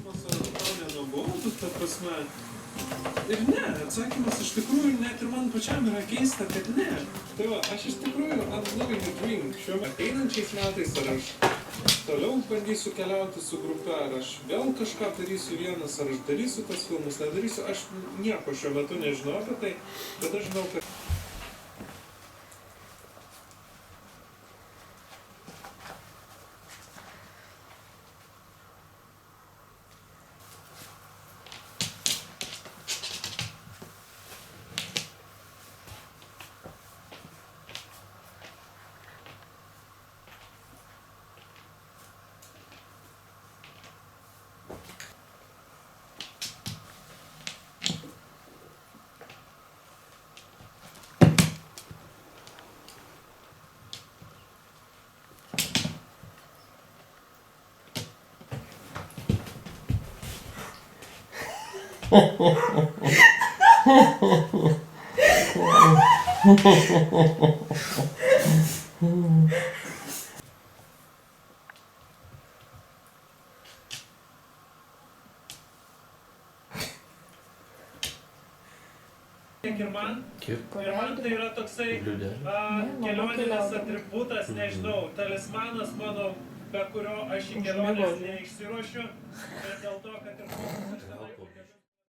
atsakymas, ar tau nenuobodu, ta prasme. Ir ne, atsakymas iš tikrųjų net ir man pačiam yra keista, kad ne. Tai va, aš iš tikrųjų I'm living the dream. Šiuo ateinančiais metais ar aš toliau bandysiu keliauti su grupe, ar aš vėl kažką darysiu vienas, ar aš darysiu tas filmus, nedarysiu. Aš nieko šiuo metu nežinau apie tai, bet aš žinau, kad... Ir man tai yra toksai kelioninis atributas, nežinau, talismanas mano, be kurio aš į kelionės neišsiruošiu, bet dėl to, kad ir